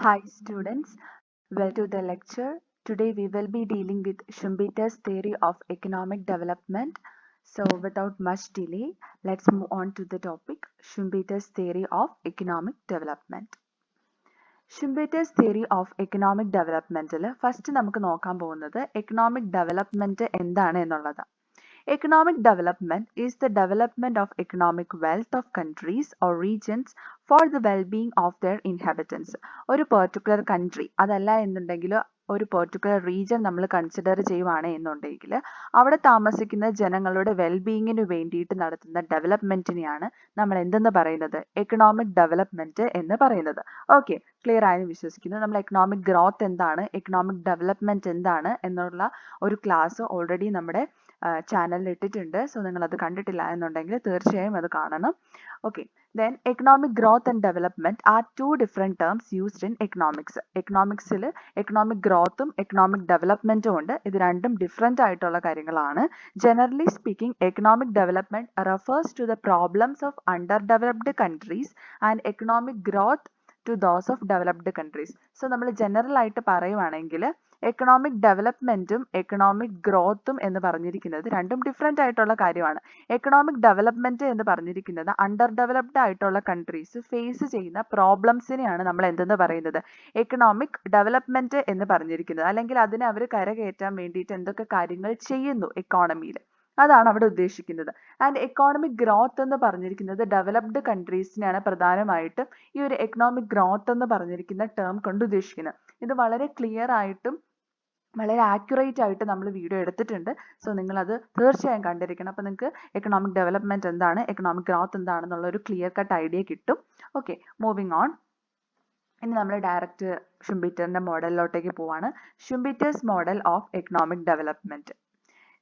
Hi students, welcome to the lecture. Today we will be dealing with Schumpeter's theory of economic development. So without much delay, let's move on to the topic Schumpeter's theory of economic development. Schumpeter's theory of economic developmentൽ first നമുക്ക് നോക്കാൻ പോകുന്നത് economic development എന്താണ് എന്നുള്ളതാണ്. Economic development is the development of economic wealth of countries or regions for the well-being of their inhabitants. ഒരു particular country അതല്ല എന്നുണ്ടെങ്കിൽ ഒരു പെർട്ടിക്കുലർ റീജിയൻ നമ്മൾ കൺസിഡർ ചെയ്യുവാണ് എന്നുണ്ടെങ്കിൽ അവിടെ താമസിക്കുന്ന ജനങ്ങളുടെ വെൽബീയിങ്ങിന് വേണ്ടിയിട്ട് നടത്തുന്ന ഡെവലപ്മെന്റിനെയാണ് നമ്മൾ എന്തെന്ന് പറയുന്നത് എക്കണോമിക് ഡെവലപ്മെന്റ് എന്ന് പറയുന്നത്. ഓക്കെ, ക്ലിയർ ആയെന്ന് വിശ്വസിക്കുന്നു. നമ്മൾ എക്കണോമിക് ഗ്രോത്ത് എന്താണ്, എക്കണോമിക് ഡെവലപ്മെന്റ് എന്താണ് എന്നുള്ള ഒരു ക്ലാസ് ഓൾറെഡി നമ്മുടെ ചാനലിൽ ഇട്ടിട്ടുണ്ട്. സോ നിങ്ങൾ അത് കണ്ടിട്ടില്ല എന്നുണ്ടെങ്കിൽ തീർച്ചയായും അത് കാണണം. Okay, then economic growth and development are two different terms used in economics. എക്കണോമിക്സിൽ എക്കണോമിക് ഗ്രോത്തും എക്കണോമിക് ഡെവലപ്മെന്റും ഉണ്ട്. ഇത് രണ്ടും ഡിഫറെൻ്റ് ആയിട്ടുള്ള കാര്യങ്ങളാണ്. Generally speaking economic development refers to the problems of underdeveloped countries and economic growth to those of developed countries. So നമ്മൾ general ആയിട്ട് പറയുവാണെങ്കിൽ എക്കണോമിക് ഡെവലപ്മെന്റും എക്കണോമിക് ഗ്രോത്തും എന്ന് പറഞ്ഞിരിക്കുന്നത് രണ്ടും ഡിഫറെൻ്റ് ആയിട്ടുള്ള കാര്യമാണ്. എക്കണോമിക് ഡെവലപ്മെന്റ് എന്ന് പറഞ്ഞിരിക്കുന്നത് അണ്ടർ ഡെവലപ്ഡ് ആയിട്ടുള്ള കൺട്രീസ് ഫേസ് ചെയ്യുന്ന പ്രോബ്ലംസിനെയാണ് നമ്മൾ എന്തെന്ന് പറയുന്നത് എക്കണോമിക് ഡെവലപ്മെന്റ് എന്ന് പറഞ്ഞിരിക്കുന്നത്. അല്ലെങ്കിൽ അതിനെ അവർ കരകയറ്റാൻ വേണ്ടിയിട്ട് എന്തൊക്കെ കാര്യങ്ങൾ ചെയ്യുന്നു എക്കോണമിയിൽ, അതാണ് അവിടെ ഉദ്ദേശിക്കുന്നത്. ആൻഡ് എക്കോണമിക് ഗ്രോത്ത് എന്ന് പറഞ്ഞിരിക്കുന്നത് ഡെവലപ്ഡ് കൺട്രീസിനെയാണ് പ്രധാനമായിട്ടും ഈ ഒരു എക്കണോമിക് ഗ്രോത്ത് എന്ന് പറഞ്ഞിരിക്കുന്ന ടേം കൊണ്ട് ഉദ്ദേശിക്കുന്നത്. ഇത് വളരെ ക്ലിയർ ആയിട്ടും വളരെ ആക്യുറേറ്റ് ആയിട്ട് നമ്മൾ വീഡിയോ എടുത്തിട്ടുണ്ട്. സോ നിങ്ങളത് തീർച്ചയായും കണ്ടിരിക്കണം. അപ്പോൾ നിങ്ങൾക്ക് എക്കണോമിക് ഡെവലപ്മെന്റ് എന്താണ്, എക്കണോമിക് ഗ്രോത്ത് എന്താണെന്നുള്ള ഒരു ക്ലിയർ കട്ട് ഐഡിയ കിട്ടും. Okay, moving on. ഇനി നമ്മൾ ഡയറക്റ്റ് ഷുംപീറ്ററിന്റെ മോഡലിലോട്ടേക്ക് പോവാണ്. Schumpeter's model of economic development.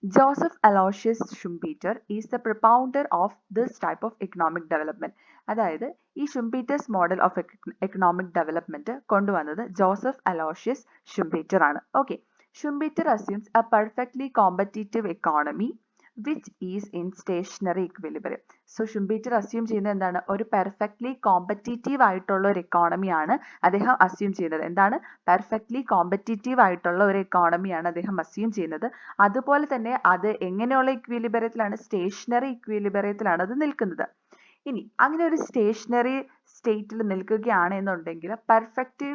Joseph Aloysius Schumpeter is the propounder of this type of economic development. അതായത് ഈ Schumpeter's model of economic development കൊണ്ടുവന്നത് ജോസഫ് അലോഷ്യസ് ഷുംപീറ്റർ ആണ്. Okay, Schumpeter assumes a perfectly competitive economy which is in stationary equilibrium. So Schumpeter assume ചെയ്യുന്നത് എന്താണ്, ഒരു perfectly competitive ആയിട്ടുള്ള ഒരു എക്കോണമിയാണ് അദ്ദേഹം അസ്യൂം ചെയ്യുന്നത്. എന്താണ്, പെർഫെക്റ്റ്ലി കോമ്പറ്റീറ്റീവ് ആയിട്ടുള്ള ഒരു എക്കോണമിയാണ് അദ്ദേഹം അസ്യൂം ചെയ്യുന്നത്. അതുപോലെ തന്നെ അത് എങ്ങനെയുള്ള ഇക്വിലിബറിയത്തിലാണ്, സ്റ്റേഷനറി ഇക്വിലിബറിയത്തിലാണ് അത് നിൽക്കുന്നത്. ഇനി അങ്ങനെ ഒരു സ്റ്റേഷനറി സ്റ്റേറ്റിൽ നിൽക്കുകയാണ് എന്നുണ്ടെങ്കിൽ പെർഫെക്റ്റ്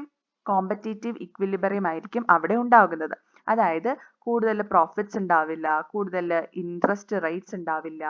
കോമ്പറ്റീറ്റീവ് ഇക്വിലിബറിയം ആയിരിക്കും അവിടെ ഉണ്ടാകുന്നത്. അതായത് കൂടുതൽ പ്രോഫിറ്റ്സ് ഉണ്ടാവില്ല, കൂടുതൽ ഇൻട്രസ്റ്റ് റേറ്റ്സ് ഉണ്ടാവില്ല,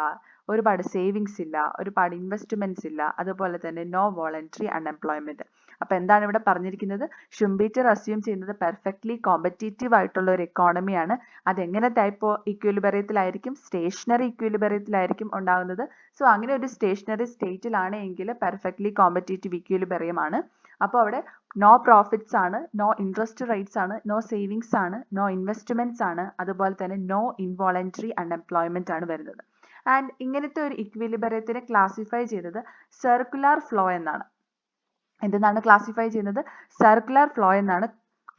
ഒരുപാട് സേവിങ്സ് ഇല്ല, ഒരുപാട് ഇൻവെസ്റ്റ്മെന്റ്സ് ഇല്ല, അതുപോലെ തന്നെ നോ വോളണ്ടറി അൺഎംപ്ലോയ്മെന്റ്. അപ്പൊ എന്താണ് ഇവിടെ പറഞ്ഞിരിക്കുന്നത്, ഷുംപീറ്റർ അസ്യൂം ചെയ്യുന്നത് പെർഫെക്റ്റ്ലി കോമ്പറ്റീറ്റീവ് ആയിട്ടുള്ള ഒരു എക്കോണമിയാണ്. അതെങ്ങനെ ടൈപ്പ് ഇക്വിലിബറിയത്തിലായിരിക്കും, സ്റ്റേഷനറി ഇക്വിലിബറിയത്തിലായിരിക്കും ഉണ്ടാകുന്നത്. സോ അങ്ങനെ ഒരു സ്റ്റേഷനറി സ്റ്റേറ്റിലാണ് എങ്കിൽ പെർഫെക്റ്റ്ലി കോമ്പറ്റീറ്റീവ് ഇക്വിലിബറിയം ആണ്. അപ്പോൾ അവിടെ നോ പ്രോഫിറ്റ്സ് ആണ്, നോ ഇൻട്രസ്റ്റ് റേറ്റ്സ് ആണ്, നോ സേവിങ്സ് ആണ്, നോ ഇൻവെസ്റ്റ്മെന്റ്സ് ആണ്, അതുപോലെ തന്നെ നോ ഇൻവോളണ്ടറി അൺഎംപ്ലോയ്മെന്റ് ആണ് വരുന്നത്. ആൻഡ് ഇങ്ങനത്തെ ഒരു ഇക്വിലിബറിയത്തിനെ ക്ലാസിഫൈ ചെയ്തത് സർക്കുലർ ഫ്ലോ എന്നാണ്. എന്തെന്നാണ് ക്ലാസിഫൈ ചെയ്യുന്നത്, സർക്കുലർ ഫ്ലോ എന്നാണ്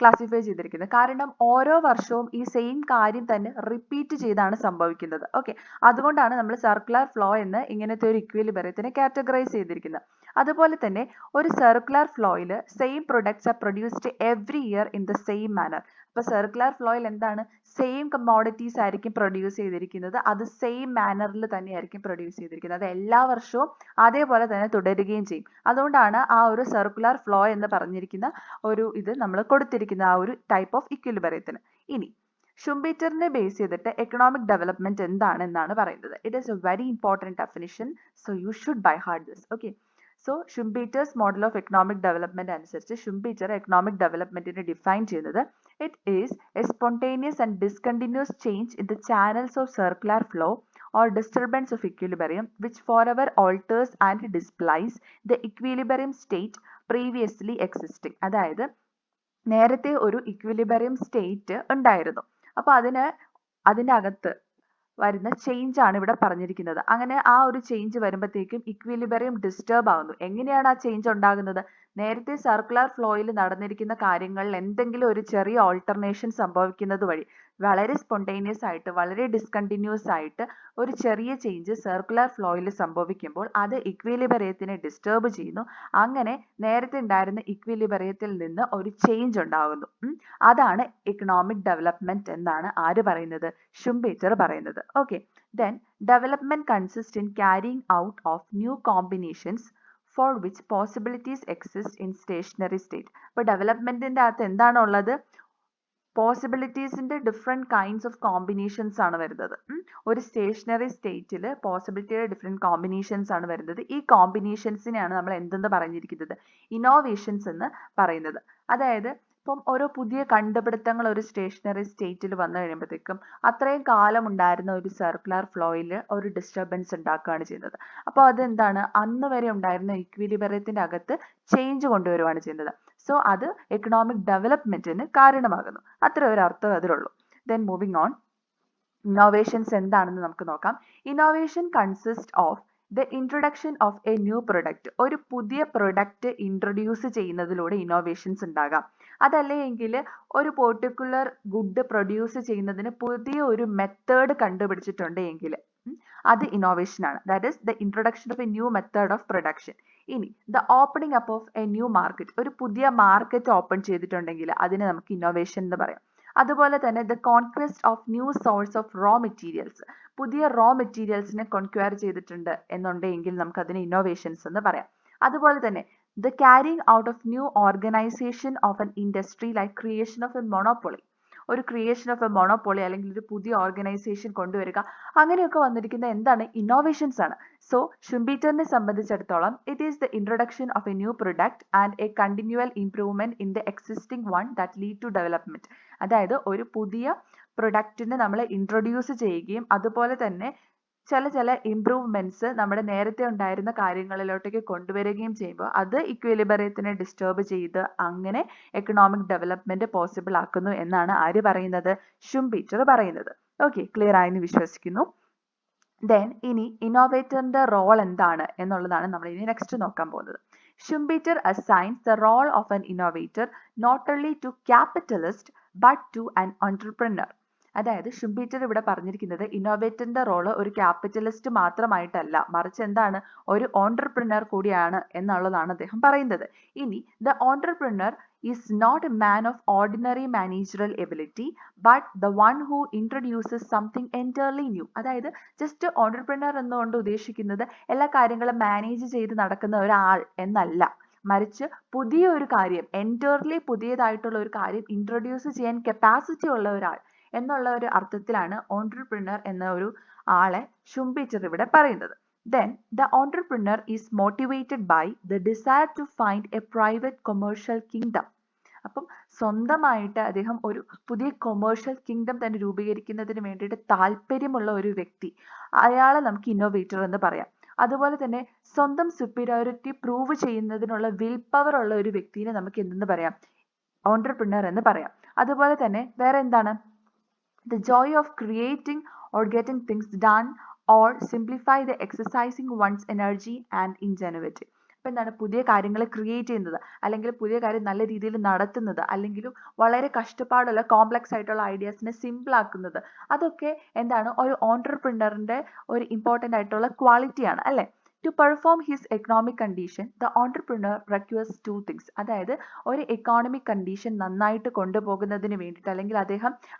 ക്ലാസിഫൈ ചെയ്തിരിക്കുന്നത്. കാരണം ഓരോ വർഷവും ഈ സെയിം കാര്യം തന്നെ റിപ്പീറ്റ് ചെയ്താണ് സംഭവിക്കുന്നത്. ഓക്കെ, അതുകൊണ്ടാണ് നമ്മൾ സർക്കുലർ ഫ്ലോ എന്ന് ഇങ്ങനത്തെ ഒരു ഇക്വിലിബറിയത്തിനെ കാറ്റഗറൈസ് ചെയ്തിരിക്കുന്നത്. അതുപോലെ തന്നെ ഒരു സർക്കുലർ ഫ്ലോയിൽ same products are produced every year in the same manor. അപ്പൊ സർക്കുലർ ഫ്ലോയിൽ എന്താണ്, സെയിം കമ്മോഡിറ്റീസ് ആയിരിക്കും പ്രൊഡ്യൂസ് ചെയ്തിരിക്കുന്നത്, അത് സെയിം മാനറിൽ തന്നെയായിരിക്കും പ്രൊഡ്യൂസ് ചെയ്തിരിക്കുന്നത്. അത് എല്ലാ വർഷവും അതേപോലെ തന്നെ തുടരുകയും ചെയ്യും. അതുകൊണ്ടാണ് ആ ഒരു സർക്കുലർ ഫ്ലോ എന്ന് പറഞ്ഞിരിക്കുന്ന ഒരു ഇത് നമ്മൾ കൊടുത്തിരിക്കുന്ന ആ ഒരു ടൈപ്പ് ഓഫ് ഇക്വിലിബറിയത്തിന്. ഇനി ഷുംപീറ്ററിനെ ബേസ് ചെയ്തിട്ട് എക്കണോമിക് ഡെവലപ്മെന്റ് എന്താണ് എന്നാണ് പറയുന്നത്. It is a very important definition, so you should by heart this. Okay, so Schumpeter's model of economic development അനുസരിച്ച് ഷുംപീറ്റർ എക്കണോമിക് ഡെവലപ്മെന്റിനെ ഡിഫൈൻ ചെയ്യുന്നത് it is a spontaneous and discontinuous change in the channels of circular flow or disturbance of equilibrium which forever alters and displays the equilibrium state previously existing. അതായത് നേരത്തെ ഒരു equilibrium state ഉണ്ടായിരുന്നു, അപ്പോൾ അതിൻ്റെ അകത്ത് വരുന്ന ചേഞ്ച് ആണ് ഇവിടെ പറഞ്ഞിരിക്കുന്നത്. അങ്ങനെ ആ ഒരു ചേഞ്ച് വരുമ്പോഴത്തേക്കും ഇക്വിലിബറിയം ഡിസ്റ്റർബ് ആകുന്നു. എങ്ങനെയാണ് ആ ചേഞ്ച് ഉണ്ടാകുന്നത്, നേരത്തെ സർക്കുലർ ഫ്ലോയിൽ നടന്നിരിക്കുന്ന കാര്യങ്ങളിൽ എന്തെങ്കിലും ഒരു ചെറിയ ഓൾട്ടർനേഷൻ സംഭവിക്കുന്നത് വഴി. വളരെ സ്പോണ്ടേനിയസ് ആയിട്ട് വളരെ ഡിസ്കണ്ടിന്യൂസ് ആയിട്ട് ഒരു ചെറിയ ചേഞ്ച് സർക്കുലർ ഫ്ലോയിൽ സംഭവിക്കുമ്പോൾ അത് ഇക്വിലിബ്രിയത്തിനെ ഡിസ്റ്റർബ് ചെയ്യുന്നു. അങ്ങനെ നേരത്തെ ഉണ്ടായിരുന്ന ഇക്വിലിബ്രിയത്തിൽ നിന്ന് ഒരു ചേഞ്ച് ഉണ്ടാകുന്നു. അതാണ് എക്കണോമിക് ഡെവലപ്മെന്റ് എന്നാണ് ആര് പറയുന്നത്? ഷുംപീറ്റർ പറയുന്നത്. Okay, then development consists in carrying out of new combinations for which possibilities exist in stationary state. അപ്പോൾ ഡെവലപ്മെന്റിന്റെ അകത്ത് എന്താണ് ഉള്ളത്? പോസിബിലിറ്റീസിന്റെ ഡിഫറെന്റ് കൈൻഡ്സ് ഓഫ് കോമ്പിനേഷൻസ് ആണ് വരുന്നത്. ഒരു സ്റ്റേഷനറി സ്റ്റേറ്റിൽ പോസിബിലിറ്റിയുടെ ഡിഫറെന്റ് കോമ്പിനേഷൻസ് ആണ് വരുന്നത്. ഈ കോമ്പിനേഷൻസിനെയാണ് നമ്മൾ എന്തെന്ന് പറഞ്ഞിരിക്കുന്നത്? ഇന്നോവേഷൻസ് എന്ന് പറയുന്നത്. അതായത് ഇപ്പം ഓരോ പുതിയ കണ്ടുപിടുത്തങ്ങൾ ഒരു സ്റ്റേഷനറി സ്റ്റേറ്റിൽ വന്നു കഴിയുമ്പോഴത്തേക്കും അത്രയും കാലം ഉണ്ടായിരുന്ന ഒരു സർക്കുലർ ഫ്ലോയിൽ ഒരു ഡിസ്റ്റർബൻസ് ഉണ്ടാക്കുകയാണ് ചെയ്യുന്നത്. അപ്പോൾ അതെന്താണ്? അന്ന് വരെ ഉണ്ടായിരുന്ന ഇക്വിലിബ്രിയത്തിന്റെ അകത്ത് ചേഞ്ച് കൊണ്ടുവരുവാണ് ചെയ്യുന്നത്. സോ അത് എക്കണോമിക് ഡെവലപ്മെന്റിന് കാരണമാകുന്നു. അത്ര ഒരു അർത്ഥം അതിലുള്ളൂ. ദെൻ മൂവിങ് ഓൺ, ഇന്നോവേഷൻസ് എന്താണെന്ന് നമുക്ക് നോക്കാം. Innovation consist of the introduction of a new product. ഒരു പുതിയ പ്രൊഡക്റ്റ് ഇൻട്രൊഡ്യൂസ് ചെയ്യുന്നതിലൂടെ ഇന്നോവേഷൻസ് ഉണ്ടാകാം. അതല്ലെങ്കിൽ ഒരു പെർട്ടിക്കുലർ ഗുഡ് പ്രൊഡ്യൂസ് ചെയ്യുന്നതിന് പുതിയ ഒരു മെത്തേഡ് കണ്ടുപിടിച്ചിട്ടുണ്ട് എങ്കിൽ അത് ഇന്നോവേഷൻ ആണ്. That is the introduction of a new method of production. ഇനി the opening up of a new market. ഒരു പുതിയ മാർക്കറ്റ് ഓപ്പൺ ചെയ്തിട്ടുണ്ടെങ്കിൽ അതിനെ നമുക്ക് ഇന്നോവേഷൻ എന്ന് പറയാം. അതുപോലെ തന്നെ the conquest of new source of raw materials. പുതിയ റോ മെറ്റീരിയൽസിനെ കോൺക്വയർ ചെയ്തിട്ടുണ്ട് എന്നുണ്ടെങ്കിൽ നമുക്ക് അതിനെ ഇന്നോവേഷൻസ് എന്ന് പറയാം. അതുപോലെ തന്നെ the carrying out of new organization of an industry like creation of a monopoly. ഒരു ക്രിയേഷൻ ഓഫ് എ മൊണോപ്പൊളി അല്ലെങ്കിൽ ഒരു പുതിയ ഓർഗനൈസേഷൻ കൊണ്ടുവരിക, അങ്ങനെയൊക്കെ വന്നിരിക്കുന്ന എന്താണ്? ഇന്നോവേഷൻസ് ആണ്. സോ ഷുംപീറ്ററിനെ സംബന്ധിച്ചിടത്തോളം it is the introduction of a new product and a continual improvement in the existing one that lead to development. അതായത് ഒരു പുതിയ പ്രൊഡക്റ്റിനെ നമ്മൾ ഇൻട്രൊഡ്യൂസ് ചെയ്യുകയും അതുപോലെ തന്നെ ചില ഇംപ്രൂവ്മെന്റ്സ് നമ്മുടെ നേരത്തെ ഉണ്ടായിരുന്ന കാര്യങ്ങളിലോട്ടേക്ക് കൊണ്ടുവരികയും ചെയ്യുമ്പോൾ അത് ഇക്വിലിബ്രിയത്തിനെ ഡിസ്റ്റർബ് ചെയ്ത് അങ്ങനെ എക്കണോമിക് ഡെവലപ്മെന്റ് പോസിബിൾ ആക്കുന്നു എന്നാണ് ആര് പറയുന്നത്? ഷുംപീറ്റർ പറയുന്നത്. ഓക്കെ, ക്ലിയർ ആയെന്ന് വിശ്വസിക്കുന്നു. ദെൻ ഇനി ഇന്നോവേറ്ററിന്റെ റോൾ എന്താണ് എന്നുള്ളതാണ് നമ്മൾ ഇനി നെക്സ്റ്റ് നോക്കാൻ പോകുന്നത്. Schumpeter assigns the role of an innovator not only to capitalist but to an entrepreneur. അതായത് ഷുംപീറ്റർ ഇവിടെ പറഞ്ഞിരിക്കുന്നത് ഇന്നോവേറ്ററിന്റെ റോള് ഒരു ക്യാപിറ്റലിസ്റ്റ് മാത്രമായിട്ടല്ല, മറിച്ച് എന്താണ്? ഒരു ഓൺട്രപ്രനർ കൂടിയാണ് എന്നുള്ളതാണ് അദ്ദേഹം പറയുന്നത്. ഇനി the entrepreneur is not a man of ordinary managerial ability but the one who introduces something entirely new. അതായത് ജസ്റ്റ് ഓൺട്രപ്രനർ എന്നുകൊണ്ട് ഉദ്ദേശിക്കുന്നത് എല്ലാ കാര്യങ്ങളും മാനേജ് ചെയ്ത് നടക്കുന്ന ഒരാൾ എന്നല്ല, മറിച്ച് പുതിയ ഒരു കാര്യം, എൻറ്റയർലി പുതിയതായിട്ടുള്ള ഒരു കാര്യം ഇൻട്രൊഡ്യൂസ് ചെയ്യാൻ കപ്പാസിറ്റി ഉള്ള ഒരാൾ എന്നുള്ള ഒരു അർത്ഥത്തിലാണ് ഓൺട്രപ്രനർ എന്ന ഒരു ആളെ ഷുംപീറ്റർ ഇവിടെ പറയുന്നത്. Then the entrepreneur is motivated by the desire to find a private commercial kingdom. അപ്പം സ്വന്തമായിട്ട് അദ്ദേഹം ഒരു പുതിയ കൊമേഴ്ഷ്യൽ കിങ്ഡം തന്നെ രൂപീകരിക്കുന്നതിന് വേണ്ടിയിട്ട് താല്പര്യമുള്ള ഒരു വ്യക്തി, അയാളെ നമുക്ക് ഇന്നോവേറ്റർ എന്ന് പറയാം. അതുപോലെ തന്നെ സ്വന്തം സുപ്പീരിയോറിറ്റി പ്രൂവ് ചെയ്യുന്നതിനുള്ള വിൽ പവർ ഉള്ള ഒരു വ്യക്തിയെ നമുക്ക് എന്തെന്ന് പറയാം? ഓൺട്രപ്രനർ എന്ന് പറയാം. അതുപോലെ തന്നെ വേറെ എന്താണ്? The joy of creating or getting things done or simplify the exercising one's energy and ingenuity. അപ്പോൾ എന്താണ്? പുതിയ കാര്യങ്ങൾ ക്രിയേറ്റ് ചെയ്യുന്നത് അല്ലെങ്കിൽ പുതിയ കാര്യം നല്ല രീതിയിൽ നടത്തുന്നത് അല്ലെങ്കിൽ വളരെ കഷ്ടപ്പാടുള്ള കോംപ്ലക്സ് ആയിട്ടുള്ള ഐഡിയാസിനെ സിമ്പിൾ ആക്കുന്നത്, അതൊക്കെ എന്താണ്? ഒരു ഓൺട്രപ്രനറിന്റെ ഒരു ഇമ്പോർട്ടൻ്റ് ആയിട്ടുള്ള ക്വാളിറ്റിയാണ് അല്ലേ? To perform his economic condition, the entrepreneur requires two things. അതായത് ഒരു എക്കോണമിക് കണ്ടീഷൻ നന്നായിട്ട് കൊണ്ടുപോകുന്നതിന് വേണ്ടിയിട്ട് അല്ലെങ്കിൽ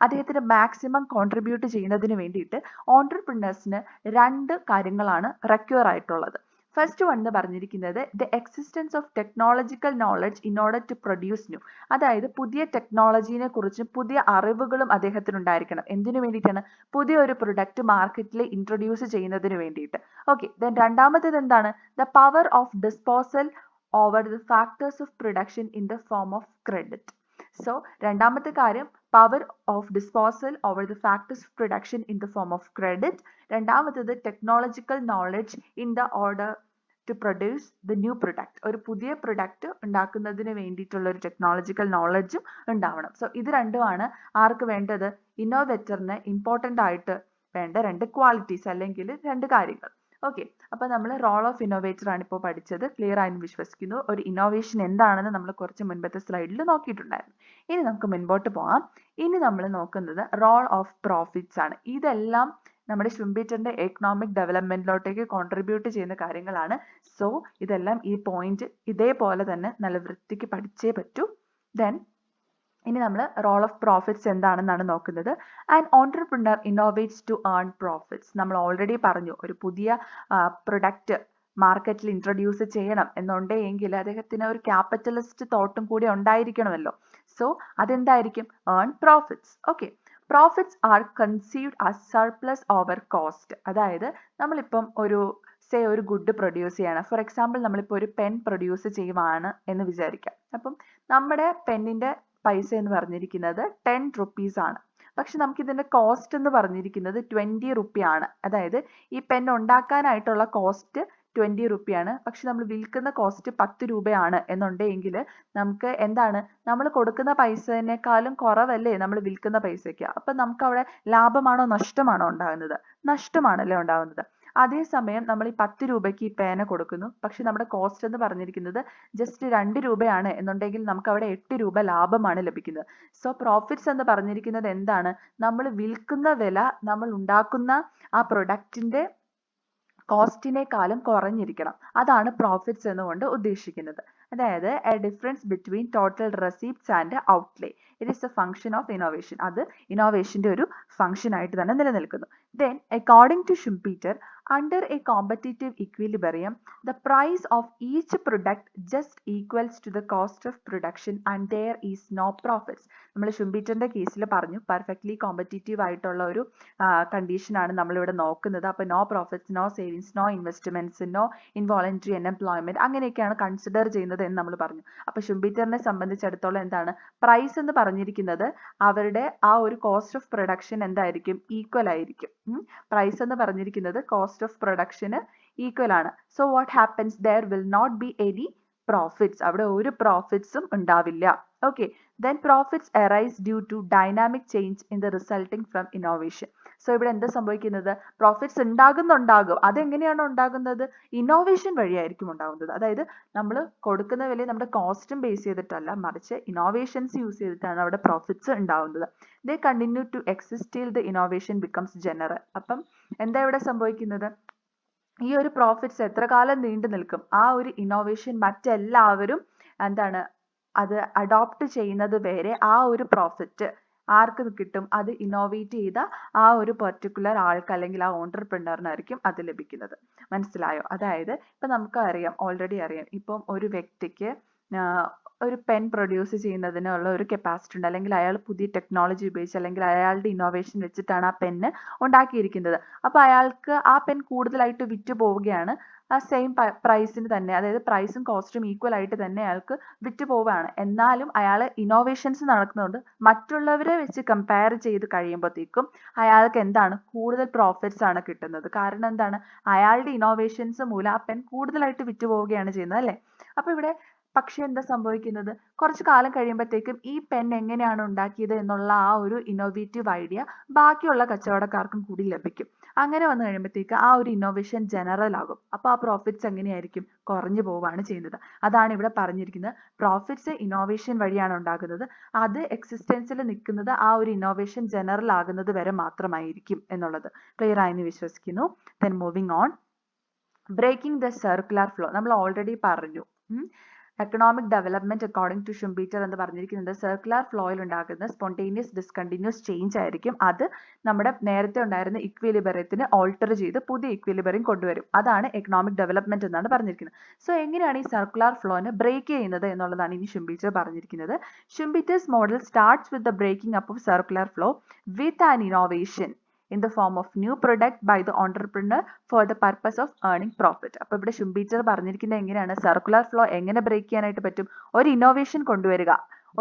അദ്ദേഹത്തിന് മാക്സിമം കോൺട്രിബ്യൂട്ട് ചെയ്യുന്നതിന് വേണ്ടിയിട്ട് ഓൺട്രപ്രനേഴ്സിന് രണ്ട് കാര്യങ്ങളാണ് റെക്വയർ ആയിട്ടുള്ളത്. ഫസ്റ്റ് വൺ എന്ന് പറഞ്ഞിരിക്കുന്നത് the existence of technological knowledge in order to produce new. അതായത് പുതിയ ടെക്നോളജീനെ കുറിച്ചും പുതിയ അറിവുകളും അദ്ദേഹത്തിന് ഉണ്ടായിരിക്കണം. എന്തിനു വേണ്ടിയിട്ടാണ്? പുതിയ ഒരു പ്രൊഡക്റ്റ് മാർക്കറ്റിൽ ഇൻട്രൊഡ്യൂസ് ചെയ്യുന്നതിന് വേണ്ടിയിട്ട്. ഓക്കെ, ദെൻ രണ്ടാമത്തേത് എന്താണ്? The power of disposal over the factors of production in the form of credit. So രണ്ടാമത്തെ കാര്യം power of disposal over the factors of production in the form of credit. രണ്ടാമത്തേത് technological knowledge in the order to produce the new product. ഒരു പുതിയ product ഉണ്ടാക്കുന്നതിന് വേണ്ടിയിട്ടുള്ള ഒരു technological നോളജും ഉണ്ടാവണം. So ഇത് രണ്ടുമാണ് ആർക്ക് വേണ്ടത്? ഇന്നോവേറ്ററിന് ഇമ്പോർട്ടൻ്റ് ആയിട്ട് വേണ്ട രണ്ട് ക്വാളിറ്റീസ് അല്ലെങ്കിൽ രണ്ട് കാര്യങ്ങൾ. ഓക്കെ, അപ്പോൾ നമ്മൾ റോൾ ഓഫ് ഇന്നോവേറ്റർ ആണ് ഇപ്പോൾ പഠിച്ചത്. ക്ലിയർ ആയെന്ന് വിശ്വസിക്കുന്നു. ഒരു ഇന്നോവേഷൻ എന്താണെന്ന് നമ്മൾ കുറച്ച് മുൻപത്തെ സ്ലൈഡിൽ നോക്കിയിട്ടുണ്ടായിരുന്നു. ഇനി നമുക്ക് മുൻപോട്ട് പോകാം. ഇനി നമ്മൾ നോക്കുന്നത് റോൾ ഓഫ് പ്രോഫിറ്റ്സ് ആണ്. ഇതെല്ലാം നമ്മുടെ ഷുംബീറ്ററിന്റെ എക്കണോമിക് ഡെവലപ്മെന്റിലോട്ടേക്ക് കോൺട്രിബ്യൂട്ട് ചെയ്യുന്ന കാര്യങ്ങളാണ്. സോ ഇതെല്ലാം ഈ പോയിന്റ് ഇതേപോലെ തന്നെ നല്ല വൃത്തിക്ക് പഠിച്ചേ പറ്റൂ. ദെൻ ഇനി നമ്മൾ റോൾ ഓഫ് പ്രോഫിറ്റ്സ് എന്താണെന്നാണ് നോക്കുന്നത്. And entrepreneur innovates to earn profits. നമ്മൾ ഓൾറെഡി പറഞ്ഞു, ഒരു പുതിയ പ്രൊഡക്റ്റ് മാർക്കറ്റിൽ ഇൻട്രൊഡ്യൂസ് ചെയ്യണം എന്നുണ്ടെങ്കിൽ അദ്ദേഹത്തിന് ഒരു ക്യാപിറ്റലിസ്റ്റ് തോട്ടും കൂടി ഉണ്ടായിരിക്കണമല്ലോ. സോ അതെന്തായിരിക്കും? Earn profits. Okay, profits are conceived as surplus over cost. അതായത് നമ്മളിപ്പം ഒരു ഗുഡ് പ്രൊഡ്യൂസ് ചെയ്യണം. ഫോർ എക്സാമ്പിൾ നമ്മളിപ്പോൾ ഒരു പെൻ പ്രൊഡ്യൂസ് ചെയ്യുവാണ് എന്ന് വിചാരിക്കാം. അപ്പം നമ്മുടെ പെന്നിന്റെ പൈസ എന്ന് പറഞ്ഞിരിക്കുന്നത് 10 rupees ആണ്. പക്ഷെ നമുക്ക് ഇതിന്റെ കോസ്റ്റ് എന്ന് പറഞ്ഞിരിക്കുന്നത് 20 rupee ആണ്. അതായത് ഈ പെൻ ഉണ്ടാക്കാനായിട്ടുള്ള കോസ്റ്റ് 20 rupee ആണ്. പക്ഷെ നമ്മൾ വിൽക്കുന്ന കോസ്റ്റ് 10 രൂപയാണ് എന്നുണ്ടെങ്കിൽ നമുക്ക് എന്താണ്, നമ്മൾ കൊടുക്കുന്ന പൈസേനേക്കാളും കുറവല്ലേ നമ്മൾ വിൽക്കുന്ന പൈസയ്ക്ക്. അപ്പം നമുക്ക് അവിടെ ലാഭമാണോ നഷ്ടമാണോ ഉണ്ടാകുന്നത്? നഷ്ടമാണല്ലേ ഉണ്ടാകുന്നത്. അതേസമയം നമ്മൾ ഈ 10 രൂപയ്ക്ക് ഈ പേന കൊടുക്കുന്നു, പക്ഷെ നമ്മുടെ കോസ്റ്റ് എന്ന് പറഞ്ഞിരിക്കുന്നത് ജസ്റ്റ് 2 രൂപയാണ് എന്നുണ്ടെങ്കിൽ നമുക്ക് അവിടെ 8 രൂപ ലാഭമാണ് ലഭിക്കുന്നത്. സോ പ്രോഫിറ്റ്സ് എന്ന് പറഞ്ഞിരിക്കുന്നത് എന്താണ്? നമ്മൾ വിൽക്കുന്ന വില നമ്മൾ ഉണ്ടാക്കുന്ന ആ പ്രൊഡക്റ്റിന്റെ കോസ്റ്റിനേക്കാളും കുറഞ്ഞിരിക്കണം. അതാണ് പ്രോഫിറ്റ്സ് എന്നുകൊണ്ട് ഉദ്ദേശിക്കുന്നത്. അതായത് a difference between total receipts and outlay. It is a function of innovation. അത് ഇന്നോവേഷന്റെ ഒരു ഫംഗ്ഷൻ ആയിട്ട് തന്നെ നിലനിൽക്കുന്നു. Then according to Schumpeter, under a competitive equilibrium, the price of each product just equals to the cost of production and there is no profits. നമ്മൾ ഷുംപീറ്ററിന്റെ കേസിൽ പറഞ്ഞു, perfectly competitive ആയിട്ടുള്ള ഒരു കണ്ടീഷൻ ആണ് നമ്മളിവിടെ നോക്കുന്നത്. അപ്പോൾ no profits, no savings, no investments, no involuntary unemployment, അങ്ങനെയൊക്കെയാണ് കൺസിഡർ ചെയ്യുന്നത് എന്ന് നമ്മൾ പറഞ്ഞു. അപ്പോൾ ഷുംപീറ്ററിനെ സംബന്ധിച്ചിടത്തോളം എന്താണ് പ്രൈസ് എന്ന് പറഞ്ഞിരിക്കുന്നത്? അവരുടെ ആ ഒരു കോസ്റ്റ് ഓഫ് പ്രൊഡക്ഷൻ എന്തായിരിക്കും? ഈക്വൽ ആയിരിക്കും. പ്രൈസ് എന്ന് പറഞ്ഞിരിക്കുന്നത് കോസ്റ്റ് ഓഫ് പ്രൊഡക്ഷന് ഈക്വൽ ആണ്. So what happens? There will not be any profits. അവിടെ ഒരു പ്രോഫിറ്റ്സും ഉണ്ടാവില്ല. Okay, then profits arise due to dynamic change in the resulting from innovation. So ഇവിടെ എന്താ സംഭവിക്കുന്നത്? പ്രോഫിറ്റ്സ് ഉണ്ടാകും. അതെങ്ങനെയാണ് ഉണ്ടാകുന്നത്? ഇന്നോവേഷൻ വഴിയായിരിക്കും ഉണ്ടാകുന്നത്. അതായത് നമ്മൾ കൊടുക്കുന്ന വില നമ്മുടെ കോസ്റ്റും ബേസ് ചെയ്തിട്ടല്ല, മറിച്ച് ഇന്നോവേഷൻസ് യൂസ് ചെയ്തിട്ടാണ് അവിടെ പ്രോഫിറ്റ്സ് ഉണ്ടാകുന്നത്. They continue to exist till the innovation becomes general. അപ്പം എന്താ ഇവിടെ സംഭവിക്കുന്നത്? ഈ ഒരു പ്രോഫിറ്റ്സ് എത്ര കാലം നീണ്ടു നിൽക്കും? ആ ഒരു ഇന്നോവേഷൻ മറ്റെല്ലാവരും എന്താണ് അത് അഡോപ്റ്റ് ചെയ്യുന്നത് വരെ ആ ഒരു പ്രോഫിറ്റ് ആർക്ക് കിട്ടും? അത് ഇന്നോവേറ്റ് ചെയ്ത ആ ഒരു പെർട്ടിക്കുലർ ആൾക്ക് അല്ലെങ്കിൽ ആ ഓൺട്രപ്രണറിനായിരിക്കും അത് ലഭിക്കുന്നത്. മനസ്സിലായോ? അതായത് ഇപ്പം നമുക്ക് ഓൾറെഡി അറിയാം, ഇപ്പം ഒരു വ്യക്തിക്ക് ഒരു പെൻ പ്രൊഡ്യൂസ് ചെയ്യുന്നതിനുള്ള ഒരു കപ്പാസിറ്റി ഉണ്ട്, അല്ലെങ്കിൽ അയാൾ പുതിയ ടെക്നോളജി ഉപയോഗിച്ച് അല്ലെങ്കിൽ അയാളുടെ ഇന്നോവേഷൻ വെച്ചിട്ടാണ് ആ പെന്ന് ഉണ്ടാക്കിയിരിക്കുന്നത്. അപ്പോൾ അയാൾക്ക് ആ പെൻ കൂടുതലായിട്ട് വിറ്റ് പോവുകയാണ്. ആ സെയിം പ്രൈസിന് തന്നെ, അതായത് പ്രൈസും കോസ്റ്റും ഈക്വൽ ആയിട്ട് തന്നെ അയാൾക്ക് വിറ്റ് പോവുകയാണ്. എന്നാലും അയാൾ ഇന്നോവേഷൻസ് നടക്കുന്നതുകൊണ്ട് മറ്റുള്ളവരെ വെച്ച് കമ്പയർ ചെയ്ത് കഴിയുമ്പോഴത്തേക്കും അയാൾക്ക് എന്താണ്? കൂടുതൽ പ്രോഫിറ്റ്സ് ആണ് കിട്ടുന്നത്. കാരണം എന്താണ്? അയാളുടെ ഇന്നോവേഷൻസ് മൂലം ആ പെൻ കൂടുതലായിട്ട് വിറ്റ് പോവുകയാണ് ചെയ്യുന്നത്, അല്ലേ? അപ്പോൾ ഇവിടെ പക്ഷെ എന്താ സംഭവിക്കുന്നത്? കുറച്ച് കാലം കഴിയുമ്പോഴത്തേക്കും ഈ പെൻ എങ്ങനെയാണ് ഉണ്ടാക്കിയത് എന്നുള്ള ആ ഒരു ഇന്നോവേറ്റീവ് ഐഡിയ ബാക്കിയുള്ള കച്ചവടക്കാർക്കും കൂടി ലഭിക്കും. അങ്ങനെ വന്നു കഴിയുമ്പോഴത്തേക്ക് ആ ഒരു ഇന്നോവേഷൻ ജനറൽ ആകും. അപ്പോൾ ആ പ്രോഫിറ്റ്സ് എങ്ങനെയായിരിക്കും? കുറഞ്ഞു പോവുകയാണ് ചെയ്യുന്നത്. അതാണ് ഇവിടെ പറഞ്ഞിരിക്കുന്നത്. പ്രോഫിറ്റ്സ് ഇന്നോവേഷൻ വഴിയാണ് ഉണ്ടാകുന്നത്. അത് എക്സിസ്റ്റൻസിൽ നിൽക്കുന്നത് ആ ഒരു ഇന്നോവേഷൻ ജനറൽ ആകുന്നത് വരെ മാത്രമായിരിക്കും എന്നുള്ളത് ക്ലിയർ ആയെന്ന് വിശ്വസിക്കുന്നു. Then moving on, breaking the circular flow. നമ്മൾ ഓൾറെഡി പറഞ്ഞു, economic development according to Schumpeter എന്ന് പറഞ്ഞിരിക്കുന്നത് സർക്കുലർ ഫ്ലോയിൽ ഉണ്ടാകുന്ന സ്പോണ്ടേനിയസ് ഡിസ്കണ്ടിന്യൂസ് ചേഞ്ച് ആയിരിക്കും. അത് നമ്മുടെ നേരത്തെ ഉണ്ടായിരുന്ന ഇക്വിലിബറിയത്തിന് ഓൾട്ടർ ചെയ്ത് പുതിയ ഇക്വിലിബറിയം കൊണ്ടുവരും. അതാണ് എക്കണോമിക് ഡെവലപ്മെന്റ് എന്നാണ് പറഞ്ഞിരിക്കുന്നത്. സോ എങ്ങനെയാണ് ഈ സർക്കുലർ ഫ്ലോനെ ബ്രേക്ക് ചെയ്യുന്നത് എന്നുള്ളതാണ് ഇനി ഷുംപീറ്റർ പറഞ്ഞിരിക്കുന്നത്. Schumpeter's model starts with the breaking up of circular flow with an innovation in the form of new product by the entrepreneur for the purpose of earning profit. അപ്പോൾ ഇവിടെ ഷുംപീറ്റർ പറഞ്ഞിരിക്കുന്നത് എങ്ങനെയാണ് circular flow എങ്ങനെ break ചെയ്യാനായിട്ട് പറ്റും? ഒരു innovation കൊണ്ടുവരിക,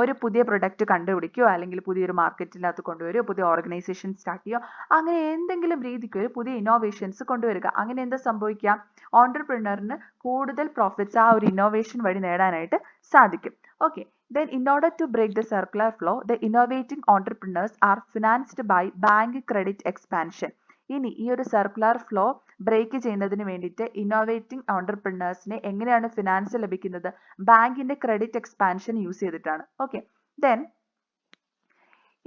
ഒരു പുതിയ പ്രൊഡക്റ്റ് കണ്ടുപിടിക്കുകയോ അല്ലെങ്കിൽ പുതിയൊരു മാർക്കറ്റിനകത്ത് കൊണ്ടുവരികയോ പുതിയ ഓർഗനൈസേഷൻ സ്റ്റാർട്ട് ചെയ്യുകയോ അങ്ങനെ എന്തെങ്കിലും രീതിക്ക് ഒരു പുതിയ ഇന്നോവേഷൻസ് കൊണ്ടുവരിക. അങ്ങനെ എന്താ സംഭവിക്കുക? ഓൺട്രപ്രണറിന് കൂടുതൽ പ്രോഫിറ്റ്സ് ആ ഒരു ഇന്നോവേഷൻ വഴി നേടാനായിട്ട് സാധിക്കും. Okay, then in order to break the circular flow, the innovating entrepreneurs are financed by bank credit expansion. ഇനി ഈ ഒരു സർക്കുലർ ഫ്ലോ ബ്രേക്ക് ചെയ്യുന്നതിന് വേണ്ടിയിട്ട് ഇന്നോവേറ്റിംഗ് ഓണ്ടർപ്രണേഴ്സിനെ എങ്ങനെയാണ് ഫിനാൻസ് ലഭിക്കുന്നത്? ബാങ്കിന്റെ ക്രെഡിറ്റ് എക്സ്പാൻഷൻ യൂസ് ചെയ്തിട്ടാണ്. ഓക്കെ, ദെൻ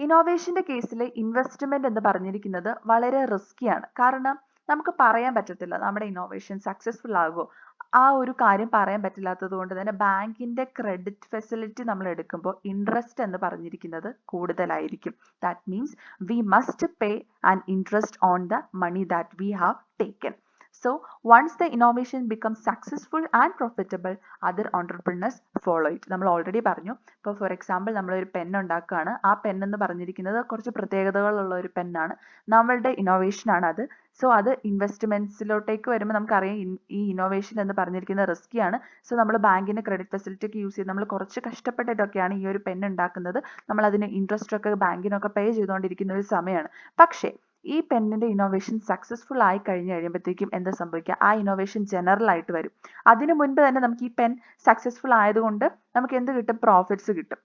ഇന്നോവേഷന്റെ കേസിൽ ഇൻവെസ്റ്റ്മെന്റ് എന്ന് പറഞ്ഞിരിക്കുന്നത് വളരെ റിസ്കിയാണ്. കാരണം നമുക്ക് പറയാൻ പറ്റത്തില്ല നമ്മുടെ ഇന്നോവേഷൻ സക്സസ്ഫുൾ ആകുമോ, ആ ഒരു കാര്യം പറയാൻ പറ്റില്ലാത്തത് കൊണ്ട് തന്നെ ബാങ്കിന്റെ ക്രെഡിറ്റ് ഫെസിലിറ്റി നമ്മൾ എടുക്കുമ്പോൾ ഇൻട്രസ്റ്റ് എന്ന് പറഞ്ഞിരിക്കുന്നത് കൂടുതലായിരിക്കും. That means we must pay an interest on the money that we have taken. So once the innovation becomes successful and profitable, other entrepreneurs follow it. നമ്മൾ ഓൾറെഡി പറഞ്ഞു. ഇപ്പോൾ ഫോർ എക്സാമ്പിൾ നമ്മളൊരു pen ഉണ്ടാക്കുകയാണ്. ആ pen എന്ന് പറഞ്ഞിരിക്കുന്നത് കുറച്ച് പ്രത്യേകതകളുള്ള ഒരു പെന്നാണ്. നമ്മളുടെ ഇന്നോവേഷൻ ആണ് അത്. സോ അത് ഇൻവെസ്റ്റ്മെന്റ്സിലോട്ടേക്ക് വരുമ്പോൾ നമുക്കറിയാം ഈ ഇന്നോവേഷൻ എന്ന് പറഞ്ഞിരിക്കുന്നത് റിസ്കി ആണ്. സോ നമ്മൾ ബാങ്കിന്റെ ക്രെഡിറ്റ് ഫെസിലിറ്റി ഒക്കെ യൂസ് ചെയ്ത് നമ്മൾ കുറച്ച് കഷ്ടപ്പെട്ടിട്ടൊക്കെയാണ് ഈ ഒരു പെൻ ഉണ്ടാക്കുന്നത്. നമ്മൾ അതിന് ഇൻട്രസ്റ്റ് ഒക്കെ ബാങ്കിനൊക്കെ പേ ചെയ്തുകൊണ്ടിരിക്കുന്ന ഒരു സമയമാണ്. പക്ഷേ ഈ പെന്നിന്റെ ഇന്നോവേഷൻ സക്സസ്ഫുൾ ആയി കഴിഞ്ഞ് കഴിയുമ്പോഴത്തേക്കും എന്താ സംഭവിക്കുക? ആ ഇന്നോവേഷൻ ജനറൽ ആയിട്ട് വരും. അതിനു മുൻപ് തന്നെ നമുക്ക് ഈ പെൻ സക്സസ്ഫുൾ ആയതുകൊണ്ട് നമുക്ക് എന്ത് കിട്ടും? പ്രോഫിറ്റ്സ് കിട്ടും.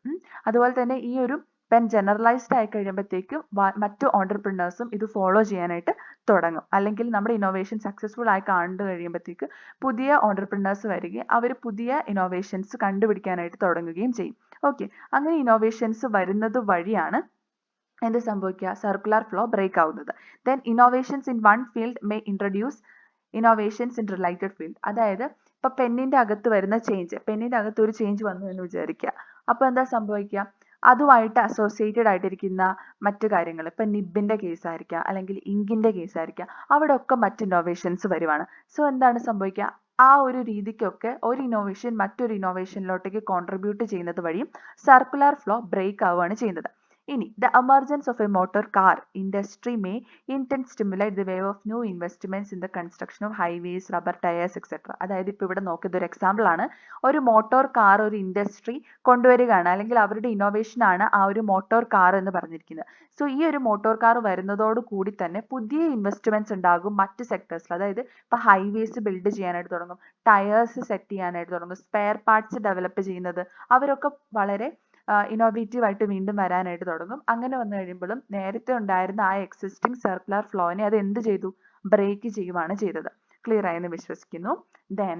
അതുപോലെ തന്നെ ഈ ഒരു പെൻ ജനറലൈസ്ഡ് ആയി കഴിയുമ്പോഴത്തേക്കും മറ്റു ഓണ്ടർപ്രണേഴ്സും ഇത് ഫോളോ ചെയ്യാനായിട്ട് തുടങ്ങും. അല്ലെങ്കിൽ നമ്മുടെ ഇന്നോവേഷൻ സക്സസ്ഫുൾ ആയി കണ്ടു കഴിയുമ്പോഴത്തേക്ക് പുതിയ ഓണ്ടർപ്രണേഴ്സ് വരികയും അവർ പുതിയ ഇന്നോവേഷൻസ് കണ്ടുപിടിക്കാനായിട്ട് തുടങ്ങുകയും ചെയ്യും. ഓക്കെ, അങ്ങനെ ഇന്നോവേഷൻസ് വരുന്നത് വഴിയാണ് എന്ത് സംഭവിക്കുക? സർക്കുലർ ഫ്ലോ ബ്രേക്ക് ആവുന്നത്. Then innovations in one field may introduce innovations in related field. അതായത് ഇപ്പൊ പെന്നിന്റെ അകത്ത് വരുന്ന ചേഞ്ച്, പെന്നിന്റെ അകത്ത് ഒരു ചേഞ്ച് വന്നു എന്ന് വിചാരിക്കുക. അപ്പൊ എന്താ സംഭവിക്കുക? അതുമായിട്ട് അസോസിയേറ്റഡ് ആയിട്ടിരിക്കുന്ന മറ്റു കാര്യങ്ങൾ, ഇപ്പൊ നിബിന്റെ കേസ് ആയിരിക്കാം, അല്ലെങ്കിൽ ഇങ്കിന്റെ കേസ് ആയിരിക്കാം, അവിടെ ഒക്കെ മറ്റ് ഇന്നോവേഷൻസ് വരുവാണ്. സോ എന്താണ് സംഭവിക്കുക? ആ ഒരു രീതിക്കൊക്കെ ഒരു ഇന്നോവേഷൻ മറ്റൊരു ഇന്നോവേഷനിലോട്ടേക്ക് കോൺട്രിബ്യൂട്ട് ചെയ്യുന്നത് വഴിയും സർക്കുലർ ഫ്ലോ ബ്രേക്ക് ആവുകയാണ് ചെയ്യുന്നത്. ഇനി the emergence of a motor car industry may in turn stimulate the wave of new investments in the construction of highways, rubber tires, etc. അതായത് ഇപ്പോൾ ഇവിടെ നോക്കിയത് ഒരു എക്സാമ്പിൾ ആണ്. ഒരു മോട്ടോർ കാർ ഒരു ഇൻഡസ്ട്രി കൊണ്ടുവരികയാണ്, അല്ലെങ്കിൽ അവരുടെ ഇന്നോവേഷൻ ആണ് ആ ഒരു മോട്ടോർ കാർ എന്ന് പറഞ്ഞിരിക്കുന്നത്. സോ ഈ ഒരു മോട്ടോർ കാർ വരുന്നതോട് കൂടി തന്നെ പുതിയ ഇൻവെസ്റ്റ്മെന്റ്സ് ഉണ്ടാകും മറ്റ് സെക്ടേഴ്സിൽ. അതായത് ഇപ്പൊ ഹൈവേസ് ബിൽഡ് ചെയ്യാനായിട്ട് തുടങ്ങും, ടയേഴ്സ് സെറ്റ് ചെയ്യാനായിട്ട് തുടങ്ങും, സ്പെയർ പാർട്സ് ഡെവലപ്പ് ചെയ്യുന്നത്, അവരൊക്കെ വളരെ ഇന്നോവേറ്റീവ് ആയിട്ട് വീണ്ടും വരാനായിട്ട് തുടങ്ങും. അങ്ങനെ വന്നു കഴിയുമ്പോഴും നേരത്തെ ഉണ്ടായിരുന്ന ആ എക്സിസ്റ്റിംഗ് സർക്കുലർ ഫ്ലോനെ അത് എന്ത് ചെയ്തു? ബ്രേക്ക് ചെയ്യുവാണ് ചെയ്തത്. ക്ലിയർ ആയെന്ന് വിശ്വസിക്കുന്നു. ദെൻ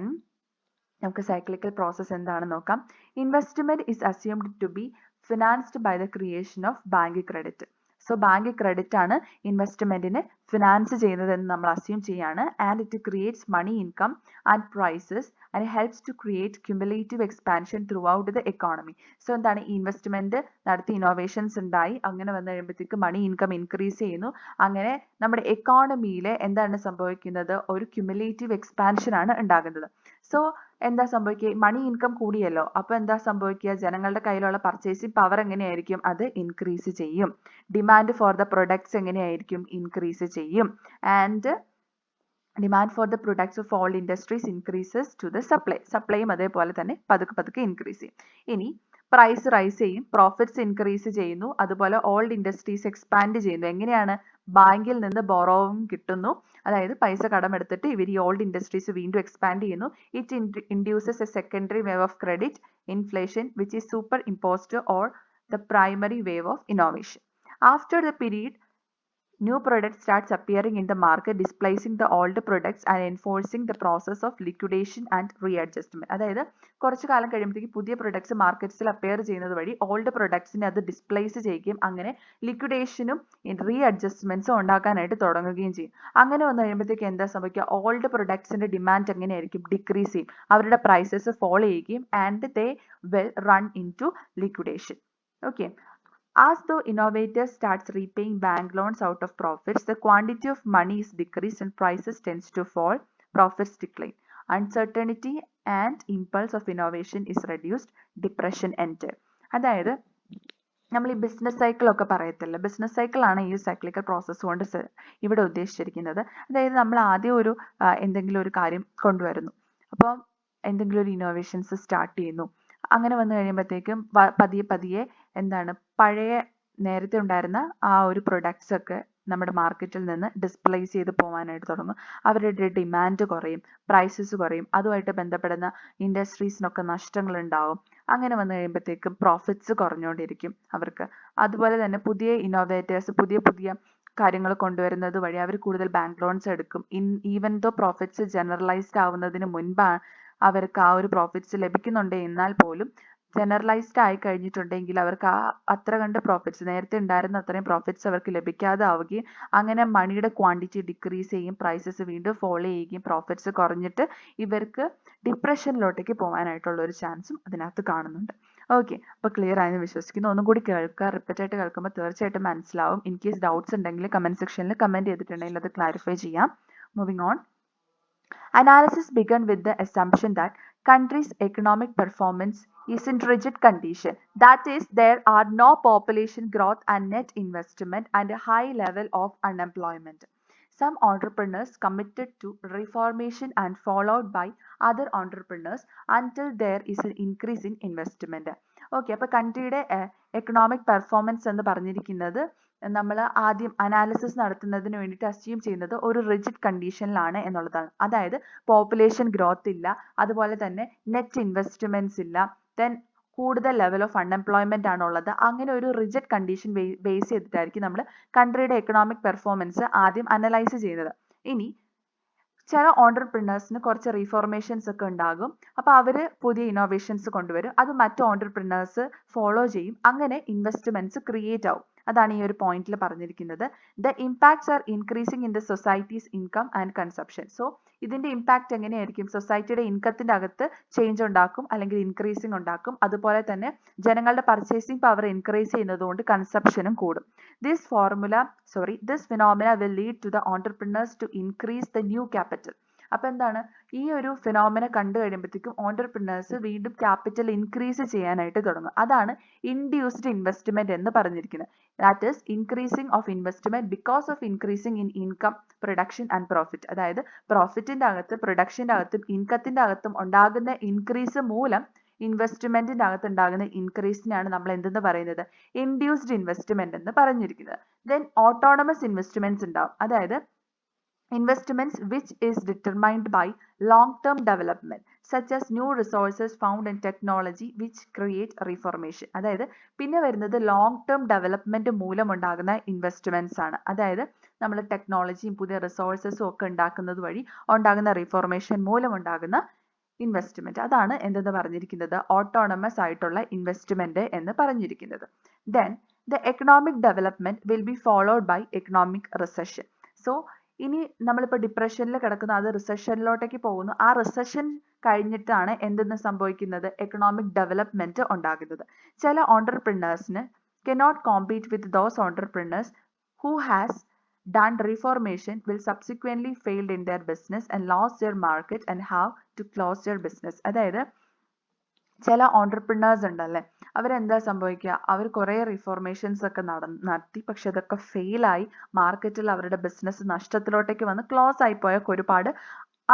നമുക്ക് സൈക്ലിക്കൽ പ്രോസസ് എന്താണെന്ന് നോക്കാം. Investment is assumed to be financed by the creation of bank credit. So bank credit ആണ് ഇൻവെസ്റ്റ്മെന്റിനെ ഫിനാൻസ് ചെയ്യുന്നതെന്ന് നമ്മൾ അസ്യൂം ചെയ്യാണ്. And it creates money income and prices and helps to create cumulative expansion throughout the economy. So എന്താണ്? ഈ investment നടത്തി innovations ഉണ്ടായി, അങ്ങനെ വന്നു കഴിയുമ്പോഴത്തേക്ക് മണി ഇൻകം ഇൻക്രീസ് ചെയ്യുന്നു. അങ്ങനെ നമ്മുടെ എക്കോണമിയിൽ എന്താണ് സംഭവിക്കുന്നത്? ഒരു ക്യുമുലേറ്റീവ് എക്സ്പാൻഷൻ ആണ് ഉണ്ടാകുന്നത്. സോ എന്താ സംഭവിക്കുക? മണി ഇൻകം കൂടിയല്ലോ, അപ്പൊ എന്താ സംഭവിക്കുക? ജനങ്ങളുടെ കയ്യിലുള്ള പർച്ചേസിംഗ് പവർ എങ്ങനെയായിരിക്കും? അത് ഇൻക്രീസ് ചെയ്യും. ഡിമാൻഡ് ഫോർ ദ പ്രൊഡക്ട്സ് എങ്ങനെയായിരിക്കും? ഇൻക്രീസ് ചെയ്യും. And demand for the products of all industries increases to the supply. സപ്ലൈയും അതേപോലെ തന്നെ പതുക്കെ പതുക്കെ ഇൻക്രീസ് ചെയ്യും. ഇനി പ്രൈസ് റൈസ് ചെയ്യും, പ്രോഫിറ്റ്സ് ഇൻക്രീസ് ചെയ്യുന്നു, അതുപോലെ ഓൾഡ് ഇൻഡസ്ട്രീസ് എക്സ്പാൻഡ് ചെയ്യുന്നു. എങ്ങനെയാണ്? ബാങ്കിൽ നിന്ന് ബോറോവിങ് കിട്ടുന്നു, അതായത് പൈസ കടമെടുത്തിട്ട് ഇവർ ഈ ഓൾഡ് ഇൻഡസ്ട്രീസ് വീണ്ടും എക്സ്പാൻഡ് ചെയ്യുന്നു. It induces A secondary wave of credit inflation which is super imposed or the primary wave of innovation. After the period, new products starts appearing in the market, displacing the old products and enforcing the process of liquidation and readjustment. അതായത് കുറച്ച് കാലം കഴിയുമ്പോഴത്തേക്ക് പുതിയ products മാർക്കറ്റ്സിൽ appear ചെയ്യുന്നത് വഴി old പ്രൊഡക്ട്സിനെ അത് displace ചെയ്യുകയും അങ്ങനെ ലിക്വിഡേഷനും റീഅഡ്ജസ്റ്റ്മെന്റ്സും ഉണ്ടാക്കാനായിട്ട് തുടങ്ങുകയും ചെയ്യും. അങ്ങനെ വന്നു കഴിയുമ്പോഴത്തേക്ക് എന്താ സംഭവിക്കുക? ഓൾഡ് പ്രൊഡക്ട്സിന്റെ ഡിമാൻഡ് എങ്ങനെയായിരിക്കും? ഡിക്രീസ് ചെയ്യും, അവരുടെ പ്രൈസസ് ഫോൾ ചെയ്യുകയും and they will run into liquidation. Okay, as though innovators starts repaying bank loans out of profits, the quantity of money is decreased and prices tends to fall, profits decline. Uncertainty and impulse of innovation is reduced, depression enter. അതായത് നമ്മൾ ഈ business cycle ഒക്കെ പറയത്തില്ല, business cycle ആണ് ഈ cyclical process കൊണ്ട് ഇവിടെ ഉദ്ദേശിച്ചിരിക്കുന്നത്. അതായത് നമ്മൾ ആദ്യം ഒരു എന്തെങ്കിലും ഒരു കാര്യം കൊണ്ടുവരുന്നു, അപ്പോൾ എന്തെങ്കിലും ഒരു ഇന്നോവേഷൻസ് സ്റ്റാർട്ട് ചെയ്യുന്നു. അങ്ങനെ വന്നു കഴിയുമ്പോഴത്തേക്കും പതിയെ പതിയെ എന്താണ് പഴയ നേരത്തെ ഉണ്ടായിരുന്ന ആ ഒരു പ്രൊഡക്ട്സ് ഒക്കെ നമ്മുടെ മാർക്കറ്റിൽ നിന്ന് ഡിസ്പ്ലേസ് ചെയ്ത് പോകാനായിട്ട് തുടങ്ങും. അവരുടെ ഡിമാൻഡ് കുറയും, പ്രൈസസ് കുറയും, അതുമായിട്ട് ബന്ധപ്പെടുന്ന ഇൻഡസ്ട്രീസിനൊക്കെ നഷ്ടങ്ങൾ ഉണ്ടാവും. അങ്ങനെ വന്നു കഴിയുമ്പോഴത്തേക്കും പ്രോഫിറ്റ്സ് കുറഞ്ഞുകൊണ്ടിരിക്കും അവർക്ക്. അതുപോലെ തന്നെ പുതിയ ഇന്നോവേറ്റേഴ്സ് പുതിയ പുതിയ കാര്യങ്ങൾ കൊണ്ടുവരുന്നത് വഴി അവർ കൂടുതൽ ബാങ്ക് ലോൺസ് എടുക്കും. ഈവൻ ദോ പ്രോഫിറ്റ്സ് ജനറലൈസ്ഡ് ആവുന്നതിന് മുൻപ് അവർക്ക് ആ ഒരു പ്രോഫിറ്റ്സ് ലഭിക്കുന്നുണ്ട് എന്നാൽ പോലും ജനറലൈസ്ഡ് ആയി കഴിഞ്ഞിട്ടുണ്ടെങ്കിൽ അവർക്ക് അത്ര കണ്ട് പ്രോഫിറ്റ്സ് നേരത്തെ ഉണ്ടായിരുന്ന അത്രയും പ്രോഫിറ്റ്സ് അവർക്ക് ലഭിക്കാതെ ആവുകയും അങ്ങനെ മണിയുടെ ക്വാണ്ടിറ്റി ഡിക്രീസ് ചെയ്യും, പ്രൈസസ് വീണ്ടും ഫോളോ ചെയ്യുകയും പ്രോഫിറ്റ്സ് കുറഞ്ഞിട്ട് ഇവർക്ക് ഡിപ്രഷനിലോട്ടേക്ക് പോകാനായിട്ടുള്ള ഒരു ചാൻസും അതിനകത്ത് കാണുന്നുണ്ട്. ഓക്കെ, അപ്പോൾ ക്ലിയർ ആയെന്ന് വിശ്വസിക്കുന്നു. ഒന്നും കൂടി കേൾക്കുക, റിപ്പീറ്റ് ആയിട്ട് കേൾക്കുമ്പോൾ തീർച്ചയായിട്ടും മനസ്സിലാവും. ഇൻ കേസ് ഡൗട്ട്സ് ഉണ്ടെങ്കിൽ കമന്റ് സെക്ഷനിൽ കമന്റ് ചെയ്തിട്ടുണ്ടെങ്കിൽ അത് ക്ലാരിഫൈ ചെയ്യാം. Moving on. Analysis began with the assumption that country's economic performance is in rigid condition. That is, there are no population growth and net investment and a high level of unemployment. Some entrepreneurs committed to reformation and followed by other entrepreneurs until there is an increase in investment. Okay, അപ്പോൾ കൺട്രിയുടെ economic performance എന്ന് പറഞ്ഞിരിക്കുന്നത് നമ്മൾ ആദ്യം analysis നടത്തുന്നതിന് വേണ്ടിയിട്ട് assume ചെയ്യുന്നത് ഒരു rigid കണ്ടീഷനിലാണ് എന്നുള്ളതാണ്. അതായത് പോപ്പുലേഷൻ ഗ്രോത്ത് ഇല്ല, അതുപോലെ തന്നെ നെറ്റ് ഇൻവെസ്റ്റ്മെന്റ്സ് ഇല്ല, ദെൻ കൂടുതൽ ലെവൽ ഓഫ് അൺഎംപ്ലോയ്മെന്റ് ആണുള്ളത്. അങ്ങനെ ഒരു റിജിഡ് കണ്ടീഷൻ ബേസ് ചെയ്തിട്ടായിരിക്കും നമ്മൾ കൺട്രിയുടെ എക്കണോമിക് പെർഫോമൻസ് ആദ്യം അനലൈസ് ചെയ്യുന്നത്. ഇനി ചില ഓണ്ടർപ്രിനേഴ്സിന് കുറച്ച് റീഫോർമേഷൻസ് ഒക്കെ ഉണ്ടാകും. അപ്പോൾ അവർ പുതിയ ഇന്നോവേഷൻസ് കൊണ്ടുവരും, അത് മറ്റു ഓണ്ടർപ്രിനേഴ്സ് ഫോളോ ചെയ്യും, അങ്ങനെ ഇൻവെസ്റ്റ്മെന്റ്സ് ക്രിയേറ്റ് ആവും. അതാണ് ഈ ഒരു പോയിന്റിൽ പറഞ്ഞിരിക്കുന്നത്. The impacts R increasing in the societies income and consumption. So ഇതിന്റെ ഇമ്പാക്ട് എങ്ങനെയായിരിക്കും? സൊസൈറ്റിയുടെ ഇൻകത്തിന്റെ അകത്ത് ചേഞ്ച് ഉണ്ടാക്കും, അല്ലെങ്കിൽ ഇൻക്രീസിങ് ഉണ്ടാക്കും. അതുപോലെ തന്നെ ജനങ്ങളുടെ പർച്ചേസിംഗ് പവർ ഇൻക്രീസ് ചെയ്യുന്നതുകൊണ്ട് കൺസപ്ഷനും കൂടും. This phenomena will lead to the entrepreneurs to increase the new capital. അപ്പോൾ എന്താണ്, ഈ ഒരു ഫിനോമിന കണ്ടു കഴിയുമ്പോഴത്തേക്കും ഓണ്ടർപ്രിനേഴ്സ് വീണ്ടും ക്യാപിറ്റൽ ഇൻക്രീസ് ചെയ്യാനായിട്ട് തുടങ്ങും. അതാണ് ഇൻഡ്യൂസ്ഡ് ഇൻവെസ്റ്റ്മെന്റ് എന്ന് പറഞ്ഞിരിക്കുന്നത്. That is increasing of investment because of increasing in income, production and profit. അതായത് പ്രോഫിറ്റിന്റെ അകത്ത്, പ്രൊഡക്ഷന്റെ അകത്തും ഇൻകത്തിന്റെ അകത്തും ഉണ്ടാകുന്ന ഇൻക്രീസ് മൂലം ഇൻവെസ്റ്റ്മെന്റിന്റെ അകത്ത് ഉണ്ടാകുന്ന ഇൻക്രീസിനെയാണ് നമ്മൾ എന്തെന്ന് പറയുന്നത്? ഇൻഡ്യൂസ്ഡ് ഇൻവെസ്റ്റ്മെന്റ് എന്ന് പറഞ്ഞിരിക്കുന്നത്. ദെൻ ഓട്ടോണമസ് ഇൻവെസ്റ്റ്മെന്റ്സ് ഉണ്ടാവും. അതായത് investments which is determined by long-term development such as new resources found in technology which create reformation. അതായത് പിന്നെ വരുന്നത് ലോങ് ടേം ഡെവലപ്മെന്റ് മൂലം ഉണ്ടാകുന്ന ഇൻവെസ്റ്റ്മെന്റ്സ് ആണ്. അതായത് നമ്മൾ ടെക്നോളജിയും പുതിയ റിസോഴ്സസും ഒക്കെ ഉണ്ടാക്കുന്നത് വഴി ഉണ്ടാകുന്ന റിഫോർമേഷൻ മൂലം ഉണ്ടാകുന്ന ഇൻവെസ്റ്റ്മെന്റ്. അതാണ് എന്തെന്ന് പറഞ്ഞിരിക്കുന്നത്? ഓട്ടോണമസ് ആയിട്ടുള്ള ഇൻവെസ്റ്റ്മെന്റ് എന്ന് പറഞ്ഞിരിക്കുന്നത്. Then the economic development will be followed by economic recession. So ഇനി നമ്മളിപ്പോൾ ഡിപ്രഷനിൽ കിടക്കുന്ന അത് റിസഷനിലോട്ടേക്ക് പോകുന്നു. ആ റിസഷൻ കഴിഞ്ഞിട്ടാണ് എന്തെന്ന് സംഭവിക്കുന്നത്? എക്കണോമിക് ഡെവലപ്മെന്റ് ഉണ്ടാകുന്നത്. ചില ഓണ്ടർപ്രിനേഴ്സിന് cannot compete with those entrepreneurs who has done reformation will subsequently failed in their business and lost their market and have to close their business. അതായത് ചില ഓണ്ടർപ്രിനേഴ്സ് ഉണ്ടല്ലേ, അവരെന്താ സംഭവിക്കുക? അവർ കുറേ റിഫോർമേഷൻസ് ഒക്കെ നടത്തി, പക്ഷെ അതൊക്കെ ഫെയിലായി മാർക്കറ്റിൽ അവരുടെ ബിസിനസ് നഷ്ടത്തിലോട്ടേക്ക് വന്ന് ക്ലോസ് ആയി പോയ ഒരുപാട്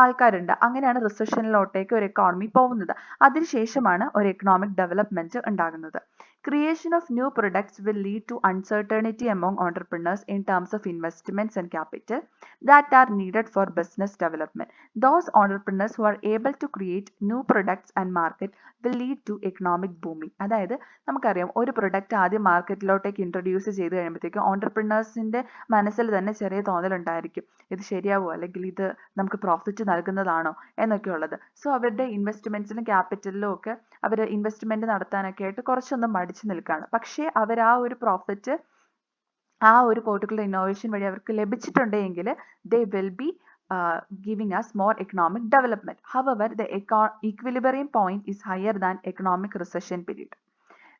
ആൾക്കാരുണ്ട്. അങ്ങനെയാണ് റിസഷനിലോട്ടേക്ക് ഒരു എക്കോണമി പോകുന്നത്. അതിനുശേഷമാണ് ഒരു എക്കണോമിക് ഡെവലപ്മെന്റ് ഉണ്ടാകുന്നത്. Creation of new products will lead to uncertainty among entrepreneurs in terms of investments and capital that are needed for business development. Those entrepreneurs who are able to create new products and market will lead to economic booming. അതായത് നമുക്കറിയാം, ഒരു product ആദ്യം മാർക്കറ്റിലോട്ടേക്ക് introduce ചെയ്ത് കഴിയുമ്പോഴത്തേക്കും ഓണ്ടർപ്രിനേഴ്സിന്റെ മനസ്സിൽ തന്നെ ചെറിയ തോന്നലുണ്ടായിരിക്കും, ഇത് ശരിയാവോ, അല്ലെങ്കിൽ ഇത് നമുക്ക് പ്രോഫിറ്റ് നൽകുന്നതാണോ എന്നൊക്കെ ഉള്ളത്. സോ അവരുടെ ഇൻവെസ്റ്റ്മെന്റ്സിലും ക്യാപിറ്റലിലും ഒക്കെ അവർ ഇൻവെസ്റ്റ്മെന്റ് നടത്താനൊക്കെ ആയിട്ട് കുറച്ചൊന്നും മടിച്ചു നിൽക്കുകയാണ്. പക്ഷേ അവർ ആ ഒരു പ്രോഫിറ്റ് ആ ഒരു പെർട്ടിക്കുലർ ഇന്നോവേഷൻ വഴി അവർക്ക് ലഭിച്ചിട്ടുണ്ടെങ്കിൽ they will be giving us more economic development. However, the equilibrium point is higher than economic recession period.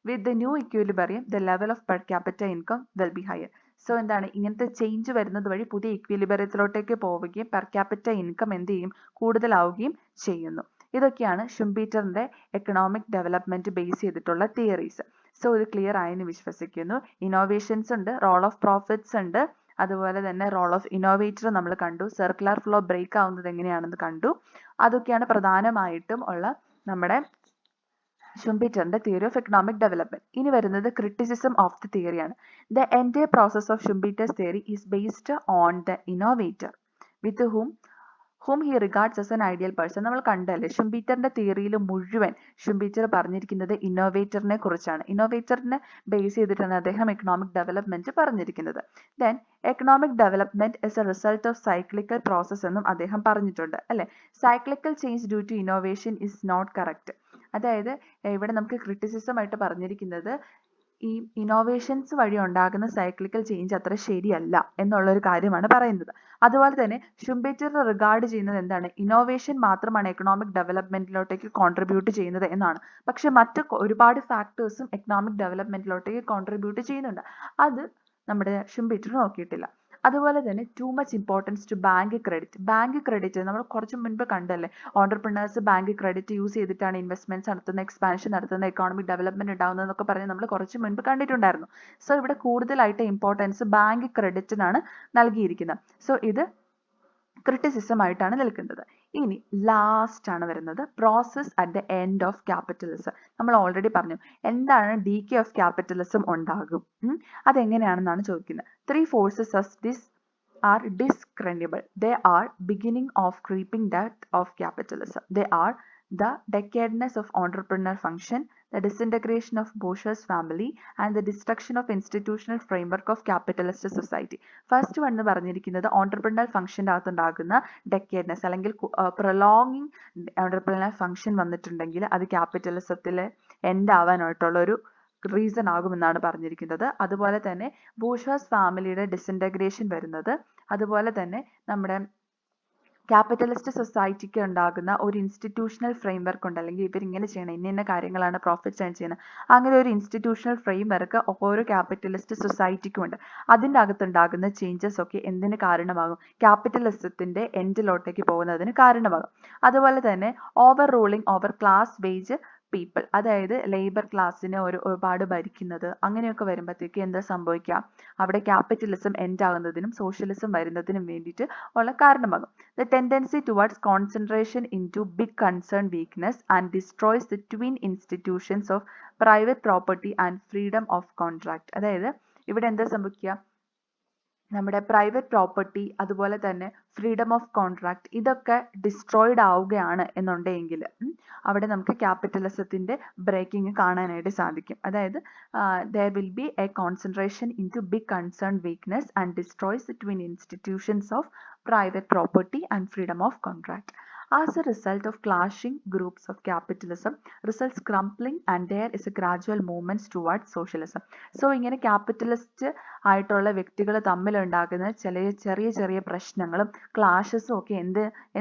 With the new equilibrium, the level of per capita income will be higher. So എന്താണ്, ഇങ്ങനത്തെ change വരുന്നത് വഴി പുതിയ ഇക്വിലിബറിയത്തിലോട്ടേക്ക് പോവുകയും per capita income എന്ത് ചെയ്യും? കൂടുതലാവുകയും ചെയ്യുന്നു. ഇതൊക്കെയാണ് ഷുംപീറ്ററിന്റെ എക്കണോമിക് ഡെവലപ്മെന്റ് ബേസ് ചെയ്തിട്ടുള്ള തിയറീസ്. സോ ഇത് ക്ലിയർ ആയെന്ന് വിശ്വസിക്കുന്നു. ഇന്നോവേഷൻസ് ഉണ്ട്, റോൾ ഓഫ് പ്രോഫിറ്റ്സ് ഉണ്ട്, അതുപോലെ തന്നെ റോൾ ഓഫ് ഇന്നോവേറ്റർ നമ്മൾ കണ്ടു, സർക്കുലർ ഫ്ലോ ബ്രേക്ക് ആവുന്നത് എങ്ങനെയാണെന്ന് കണ്ടു. അതൊക്കെയാണ് പ്രധാനമായിട്ടും ഉള്ള നമ്മുടെ ഷുംപീറ്ററിന്റെ തിയറി ഓഫ് എക്കണോമിക് ഡെവലപ്മെന്റ്. ഇനി വരുന്നത് ക്രിറ്റിസിസം ഓഫ് ദി തിയറിയാണ്. The entire process of Schumpeter's theory is based on the innovator with whom whom he regards as an ideal person. നമ്മൾ കണ്ടല്ലേ ഷുംപീറ്ററിന്റെ തിയറിയിൽ മുഴുവൻ ഷുംപീറ്റർ പറഞ്ഞിരിക്കുന്നത് ഇന്നോവേറ്ററിനെ കുറിച്ചാണ്. ഇന്നോവേറ്ററിനെ ബേസ് ചെയ്തിട്ടാണ് അദ്ദേഹം എക്കണോമിക് ഡെവലപ്മെന്റ് പറഞ്ഞിരിക്കുന്നത്. Then economic development is a result of cyclical process എന്നും അദ്ദേഹം പറഞ്ഞിട്ടുണ്ട് അല്ലെ. Cyclical change due to innovation is not correct. അതായത് ഇവിടെ നമുക്ക് ക്രിറ്റിസിസം ആയിട്ട് പറഞ്ഞിരിക്കുന്നത് ഈ ഇന്നോവേഷൻസ് വഴി ഉണ്ടാകുന്ന സൈക്ലിക്കൽ ചേഞ്ച് അത്ര ശരിയല്ല എന്നുള്ള ഒരു കാര്യമാണ് പറയുന്നത്. അതുപോലെ തന്നെ ഷുംപീറ്റർ റിഗാർഡ് ചെയ്യുന്നത് എന്താണ്, ഇന്നോവേഷൻ മാത്രമാണ് എക്കണോമിക് ഡെവലപ്മെന്റിലോട്ടേക്ക് കോൺട്രിബ്യൂട്ട് ചെയ്യുന്നത് എന്നാണ്. പക്ഷെ മറ്റ് ഒരുപാട് ഫാക്ടേഴ്സും എക്കണോമിക് ഡെവലപ്മെന്റിലോട്ടേക്ക് കോൺട്രിബ്യൂട്ട് ചെയ്യുന്നുണ്ട്. അത് നമ്മുടെ ഷുംപീറ്റർ നോക്കിയിട്ടില്ല. അതുപോലെ തന്നെ too much importance to bank credit. Bank credit നമ്മൾ കുറച്ച് മുൻപ് കണ്ടല്ലേ, ഓണ്ടർപ്രണേഴ്സ് ബാങ്ക് ക്രെഡിറ്റ് യൂസ് ചെയ്തിട്ടാണ് ഇൻവെസ്റ്റ്മെന്റ്സ് നടത്തുന്ന, എക്സ്പാൻഷൻ നടത്തുന്ന, എക്കണോമിക് ഡെവലപ്മെന്റ് ഉണ്ടാകുന്നത് എന്നൊക്കെ പറഞ്ഞ് നമ്മൾ കുറച്ച് മുൻപ് കണ്ടിട്ടുണ്ടായിരുന്നു. സോ ഇവിടെ കൂടുതലായിട്ട് ഇമ്പോർട്ടൻസ് ബാങ്ക് ക്രെഡിറ്റിനാണ് നൽകിയിരിക്കുന്നത്. സോ ഇത് ക്രിറ്റിസിസം ആയിട്ടാണ് നിൽക്കുന്നത്. ഇനി ലാസ്റ്റ് ആണ് വരുന്നത് process at the end of capitalism. നമ്മൾ ഓൾറെഡി പറഞ്ഞു എന്താണ് ഡീകേ ഓഫ് ക്യാപിറ്റലിസം ഉണ്ടാകും, അതെങ്ങനെയാണെന്നാണ് ചോദിക്കുന്നത്. 3 forces as this are discernible. They are beginning of creeping death of capitalism. They are the decadence of entrepreneur function, the disintegration of bourgeois family, and the destruction of institutional framework of capitalist society. First one എന്ന് പറഞ്ഞിരിക്കുന്നത് entrepreneur ഫംഗ്ഷൻ്റെ അകത്തുണ്ടാകുന്ന ഡെക്കേഡ്നെസ് അല്ലെങ്കിൽ prolonging entrepreneur function വന്നിട്ടുണ്ടെങ്കിൽ അത് ക്യാപിറ്റലിസത്തിൽ end ആവാനായിട്ടുള്ള ഒരു reason ആകുമെന്നാണ് പറഞ്ഞിരിക്കുന്നത്. അതുപോലെ തന്നെ ബൂർഷ്വാസ് ഫാമിലിയുടെ ഡിസിൻറ്റഗ്രേഷൻ വരുന്നത്, അതുപോലെ തന്നെ നമ്മുടെ ക്യാപിറ്റലിസ്റ്റ് സൊസൈറ്റിക്ക് ഉണ്ടാകുന്ന ഒരു ഇൻസ്റ്റിറ്റ്യൂഷണൽ ഫ്രെയിംവർക്ക് ഉണ്ട്, അല്ലെങ്കിൽ ഇവരിങ്ങനെ ചെയ്യണം, ഇന്ന കാര്യങ്ങളാണ് പ്രോഫിറ്റ്സ് ഏൺ ചെയ്യുന്നത്, അങ്ങനെ ഒരു ഇൻസ്റ്റിറ്റ്യൂഷണൽ ഫ്രെയിംവർക്ക് ഓരോ ക്യാപിറ്റലിസ്റ്റ് സൊസൈറ്റിക്കും ഉണ്ട്. അതിൻ്റെ അകത്തുണ്ടാകുന്ന ചേഞ്ചസ് ഒക്കെ എന്തിന് കാരണമാകും, ക്യാപിറ്റലിസത്തിൻ്റെ എൻഡിലോട്ടേക്ക് പോകുന്നതിന് കാരണമാകും. അതുപോലെ തന്നെ over ruling over class wage people, അതായത് ലേബർ ക്ലാസ്സിനെ ഒരുപാട് ഭരിക്കുന്നത്, അങ്ങനെയൊക്കെ വരുമ്പോഴത്തേക്ക് എന്താ സംഭവിക്കുക, അവിടെ ക്യാപിറ്റലിസം എൻഡ് ആകുന്നതിനും സോഷ്യലിസം വരുന്നതിനും വേണ്ടിയിട്ട് ഉള്ള കാരണമാകും. The tendency towards concentration into big concern weakness and destroys the twin institutions of private property and freedom of contract. അതായത് ഇവിടെ എന്താ സംഭവിക്കുക, നമ്മുടെ പ്രൈവറ്റ് പ്രോപ്പർട്ടി അതുപോലെ തന്നെ ഫ്രീഡം ഓഫ് കോൺട്രാക്ട് ഇതൊക്കെ ഡിസ്ട്രോയിഡ് ആവുകയാണ് എന്നുണ്ടെങ്കിൽ അവിടെ നമുക്ക് ക്യാപിറ്റലിസത്തിൻ്റെ ബ്രേക്കിംഗ് കാണാനായിട്ട് സാധിക്കും. അതായത് there will be a concentration into big concern weakness and destroys the twin institutions of private property and freedom of contract. As a result of clashing groups of capitalism results crumbling and there is a gradual movement towards socialism. So ഇങ്ങനെ capitalist ആയിട്ടുള്ള വ്യക്തികൾ തമ്മിലുണ്ടാകുന്ന ചെറിയ ചെറിയ പ്രശ്നങ്ങളും ക്ലാഷസും ഒക്കെ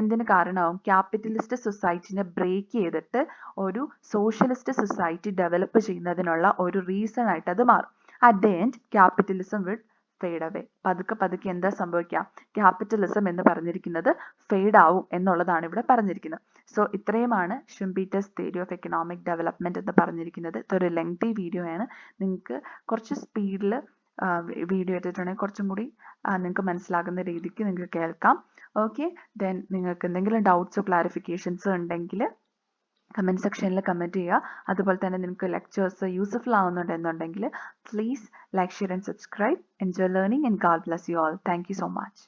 എന്തിന് കാരണമാവും, capitalist സൊസൈറ്റിനെ break ചെയ്തിട്ട് ഒരു സോഷ്യലിസ്റ്റ് സൊസൈറ്റി ഡെവലപ്പ് ചെയ്യുന്നതിനുള്ള ഒരു റീസൺ ആയിട്ട് അത് മാറും. At the end capitalism will fade away. പതുക്കെ എന്താ സംഭവിക്കുക, ക്യാപിറ്റലിസം എന്ന് പറഞ്ഞിരിക്കുന്നത് ഫെയ്ഡ് ആവും എന്നുള്ളതാണ് ഇവിടെ പറഞ്ഞിരിക്കുന്നത്. സോ ഇത്രയുമാണ് ഷുംപീറ്റേഴ്സ് തിയറി ഓഫ് എക്കണോമിക് ഡെവലപ്മെന്റ് എന്ന് പറഞ്ഞിരിക്കുന്നത്. ഇതൊരു ലെങ്തി വീഡിയോ ആണ്, നിങ്ങൾക്ക് കുറച്ച് സ്പീഡിൽ വീഡിയോ ഇട്ടിട്ടുണ്ടെങ്കിൽ കുറച്ചും കൂടി നിങ്ങൾക്ക് മനസ്സിലാകുന്ന രീതിക്ക് നിങ്ങൾക്ക് കേൾക്കാം. ഓക്കെ, ദെൻ നിങ്ങൾക്ക് എന്തെങ്കിലും ഡൗട്ട്സോ ക്ലാരിഫിക്കേഷൻസോ ഉണ്ടെങ്കിൽ കമൻറ്റ് സെക്ഷനിൽ കമൻറ്റ് ചെയ്യുക. അതുപോലെ തന്നെ നിങ്ങൾക്ക് ലെക്ചേഴ്സ് യൂസ്ഫുൾ ആവുന്നുണ്ടെന്നുണ്ടെങ്കിൽ please like, share and subscribe. Enjoy learning and God bless you all. Thank you so much.